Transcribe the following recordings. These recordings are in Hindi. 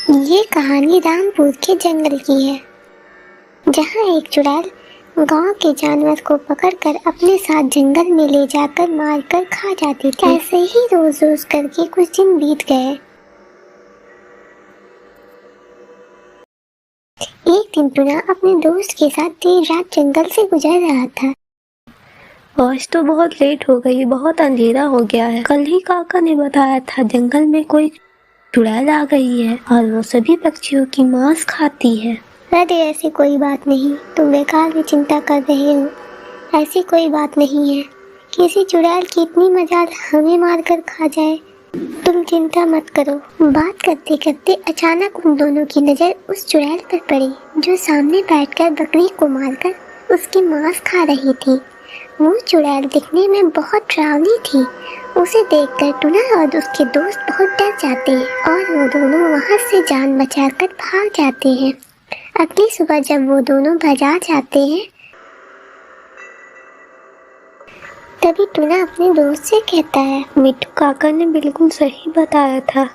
ये कहानी रामपुर के जंगल की है, जहाँ एक चुड़ैल गांव के जानवर को पकड़कर अपने साथ जंगल में ले जाकर मारकर खा जाती थी। ऐसे ही रोज रोज करके कुछ दिन बीत गए। एक दिन टुना अपने दोस्त के साथ देर रात जंगल से गुजर रहा था। आज तो बहुत लेट हो गई, बहुत अंधेरा हो गया है। कल ही काका ने बताया था जंगल में कोई चुड़ैल आ गई है और वो सभी पक्षियों की मांस खाती है। अरे ऐसी कोई बात नहीं, तुम बेकार में चिंता कर रहे हो। ऐसी कोई बात नहीं है, किसी चुड़ैल की इतनी मजाल हमें मारकर खा जाए। तुम चिंता मत करो। बात करते करते अचानक उन दोनों की नजर उस चुड़ैल पर पड़ी, जो सामने बैठकर बकरी को मारकर उसकी मांस खा रही थी। वो चुड़ैल दिखने में बहुत डरावनी थी। उसे देखकर टुना और उसके दोस्त बहुत डर जाते हैं और वो दोनों वहां से जान बचाकर भाग जाते हैं। अगली सुबह जब वो दोनों बाजार जाते हैं, तभी टुना अपने दोस्त से कहता है, मिट्टू काका ने बिल्कुल सही बताया था।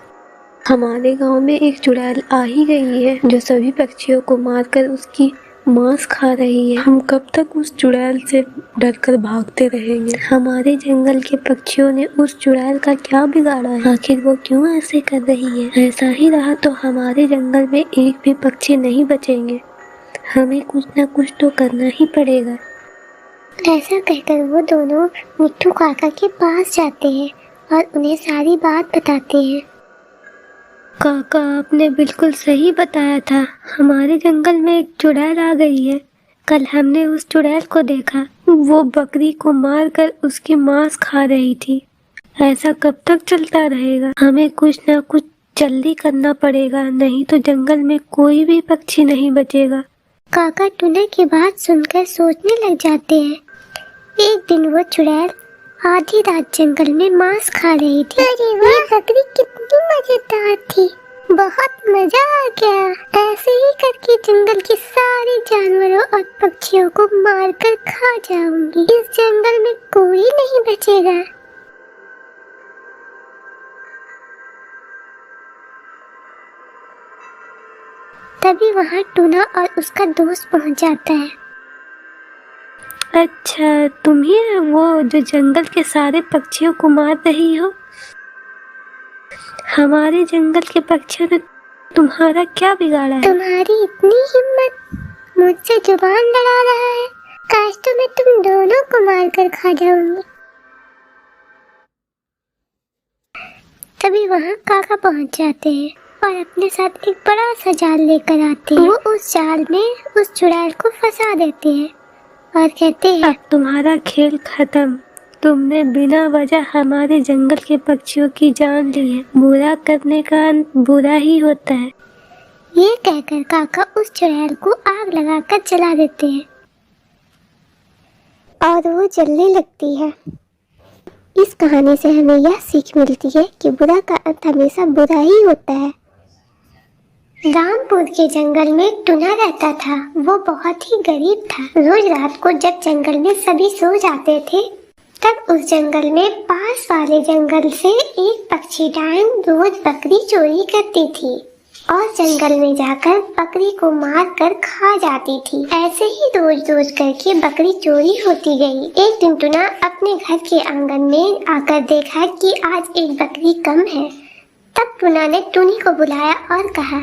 हमारे गांव में एक चुड़ैल आ ही गई है, जो सभी पक्षियों को मारकर उसकी मांस खा रही है। हम कब तक उस चुड़ैल से डरकर भागते रहेंगे? हमारे जंगल के पक्षियों ने उस चुड़ैल का क्या बिगाड़ा है? आखिर वो क्यों ऐसे कर रही है? ऐसा ही रहा तो हमारे जंगल में एक भी पक्षी नहीं बचेंगे। हमें कुछ न कुछ तो करना ही पड़ेगा। ऐसा कहकर वो दोनों मिट्टू काका के पास जाते हैं और उन्हें सारी बात बताते हैं। काका, आपने बिल्कुल सही बताया था। हमारे जंगल में एक चुड़ैल आ गई है। कल हमने उस चुड़ैल को देखा, वो बकरी को मारकर उसकी मांस खा रही थी। ऐसा कब तक चलता रहेगा? हमें कुछ ना कुछ जल्दी करना पड़ेगा, नहीं तो जंगल में कोई भी पक्षी नहीं बचेगा। काका टुना की बात सुनकर सोचने लग जाते हैं। एक दिन वो चुड़ैल आधी रात जंगल में मांस खा रही थी। अरे वाह, ये बकरी कितनी मजेदार थी, बहुत मजा आ गया। ऐसे ही करके जंगल के सारे जानवरों और पक्षियों को मारकर खा जाऊंगी। इस जंगल में कोई नहीं बचेगा। तभी वहाँ टुना और उसका दोस्त पहुँच जाता है। अच्छा, तुम ही है वो जो जंगल के सारे पक्षियों को मार रही हो? हमारे जंगल के पक्षियों ने तुम्हारा क्या बिगाड़ा है? तुम्हारी इतनी हिम्मत, मुझसे जुबान लड़ा रहा है। काश तो मैं तुम दोनों को मारकर खा जाऊंगी। तभी वहाँ काका पहुँच जाते हैं और अपने साथ एक बड़ा सा जाल लेकर आते हैं। वो उस जाल में उस चुड़ैल को फंसा देते हैं और कहते हैं, अब तुम्हारा खेल खत्म। तुमने बिना वजह हमारे जंगल के पक्षियों की जान ली है। बुरा करने का अंत बुरा ही होता है। ये कहकर काका उस चुड़ैल को आग लगाकर जला देते हैं और वो जलने लगती है। इस कहानी से हमें यह सीख मिलती है कि बुरा का अंत हमेशा बुरा ही होता है। रामपुर के जंगल में टुना रहता था। वो बहुत ही गरीब था। रोज रात को जब जंगल में सभी सो जाते थे, तब उस जंगल में पास वाले जंगल से एक पक्षी डायन रोज बकरी चोरी करती थी और जंगल में जाकर बकरी को मार कर खा जाती थी। ऐसे ही रोज रोज करके बकरी चोरी होती गई। एक दिन टुना अपने घर के आंगन में आकर देखा कि आज एक बकरी कम है। तब टुना ने टुनी को बुलाया और कहा,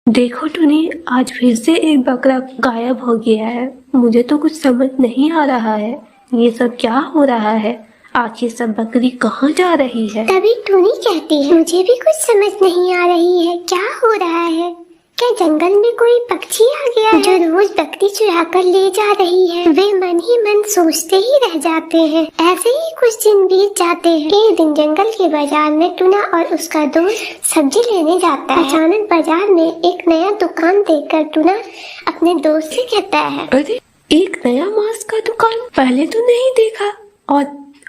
देखो टुनी, आज फिर से एक बकरा गायब हो गया है। मुझे तो कुछ समझ नहीं आ रहा है, ये सब क्या हो रहा है? आखिर सब बकरी कहाँ जा रही है? तभी टुनी कहती है, मुझे भी कुछ समझ नहीं आ रही है, क्या हो रहा है? क्या जंगल में कोई पक्षी आ गया है जो रोज बकरी चुरा कर ले जा रही है? वे मन ही मन सोचते ही रह जाते हैं। ऐसे ही कुछ दिन बीत जाते हैं। एक दिन जंगल के बाजार में टुना और उसका दोस्त सब्जी लेने जाता है। अचानक बाजार में एक नया दुकान देखकर टुना अपने दोस्त से कहता है, अरे, एक नया मांस का दुकान, पहले तो नहीं देखा।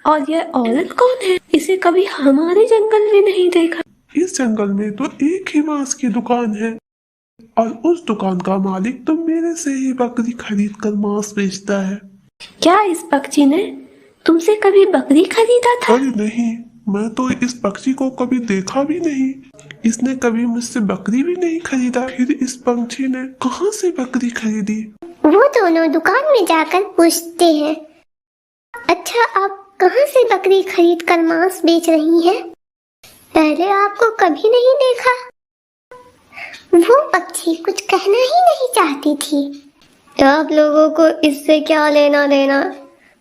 और यह औरत कौन है? इसे कभी हमारे जंगल में नहीं देखा। इस जंगल में तो एक ही मांस की दुकान है और उस दुकान का मालिक तो मेरे से ही बकरी खरीद कर मांस बेचता है। क्या इस पक्षी ने तुमसे कभी बकरी खरीदा था? अरे नहीं, मैं तो इस पक्षी को कभी देखा भी नहीं। इसने कभी मुझसे बकरी भी नहीं खरीदा। फिर इस पंछी ने कहाँ से बकरी खरीदी? वो दोनों दुकान में जाकर पूछते हैं। अच्छा, आप कहाँ से बकरी खरीद कर मांस बेच रही हैं? पहले आपको कभी नहीं देखा। वो पक्षी कुछ कहना ही नहीं चाहती थी। आप लोगों को इससे क्या लेना देना?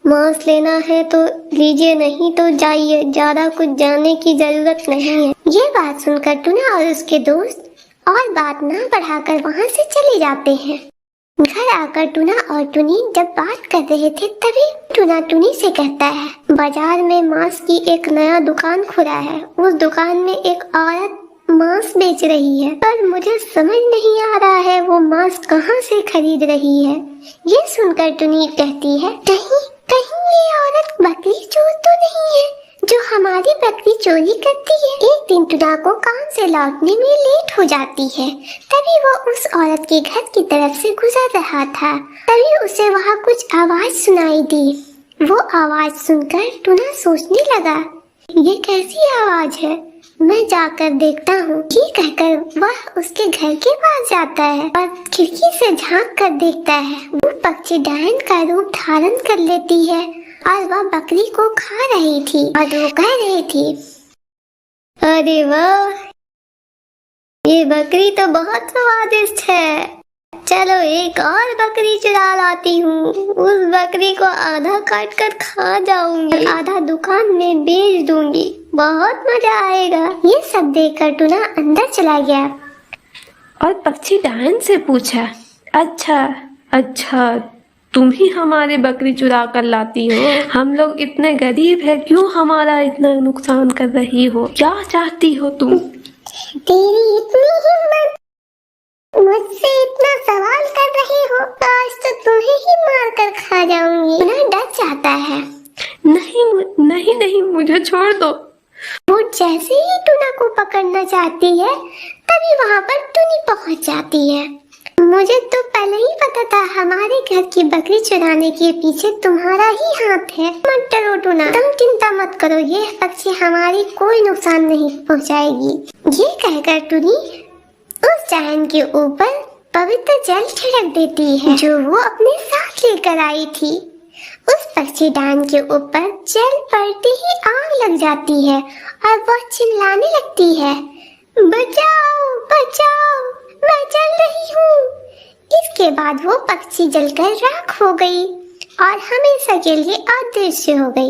मांस लेना है तो लीजिए, नहीं तो जाइए, ज्यादा कुछ जानने की जरूरत नहीं है। ये बात सुनकर टुना और उसके दोस्त और बात ना बढ़ाकर वहाँ से चले जाते हैं। घर आकर टुना और टुनी जब बात कर रहे थे तभी टुना टुनी से कहता है, बाजार में मांस की एक नया दुकान खुला है। उस दुकान में एक औरत मांस बेच रही है, पर मुझे समझ नहीं आ रहा है वो मांस कहाँ से खरीद रही है। ये सुनकर टुनी कहती है, कहीं ये औरत बकरी चोर तो नहीं है जो हमारी बकरी चोरी करती है। एक दिन टुना को काम से लौटने में लेट हो जाती है। तभी वो उस औरत के घर की तरफ से गुजर रहा था। तभी उसे वहाँ कुछ आवाज सुनाई दी। वो आवाज सुनकर टुना सोचने लगा, ये कैसी आवाज है, मैं जाकर देखता हूँ। ये कहकर वह उसके घर के पास जाता है और खिड़की से झांक कर देखता है। वो पक्षी डायन का रूप धारण कर लेती है और वह बकरी को खा रही थी और वो कह रही थी, अरे वाह, ये बकरी तो बहुत स्वादिष्ट है। चलो एक और बकरी चुरा लाती हूँ। उस बकरी को आधा काट कर खा जाऊंगी, आधा दुकान में बेच दूंगी, बहुत मजा आएगा। ये सब देखकर टुना अंदर चला गया और पक्षी डायन से पूछा, अच्छा तुम ही हमारे बकरी चुरा कर लाती हो? हम लोग इतने गरीब है, क्यों हमारा इतना नुकसान कर रही हो? क्या चाहती हो तुम? तेरी इतनी हिम्मत, मुझसे इतना सवाल कर रही हो, आज तो तुम्हें ही मार कर खा जाऊंगी। टुना डर जाता है। नहीं, मुझे छोड़ दो। वो जैसे ही टुना को पकड़ना चाहती है तभी वहाँ पर टुनी पहुँच जाती है। मुझे तो पहले ही पता था हमारे घर की बकरी चुराने के पीछे तुम्हारा ही हाथ है। मत डरो टुना, तुम चिंता मत करो, ये पक्षी हमारी कोई नुकसान नहीं पहुँचाएगी। ये कहकर टुनी उस जायन के ऊपर पवित्र जल छिड़क देती है जो वो अपने साथ लेकर आई थी। उस पक्षी डायन के ऊपर जल पड़ते ही आग लग जाती है और वह चिल्लाने लगती है, बचाओ बचाओ, मैं जल रही हूँ। इसके बाद वो पक्षी जलकर राख हो गई और हमेशा के लिए अदृश्य हो गई।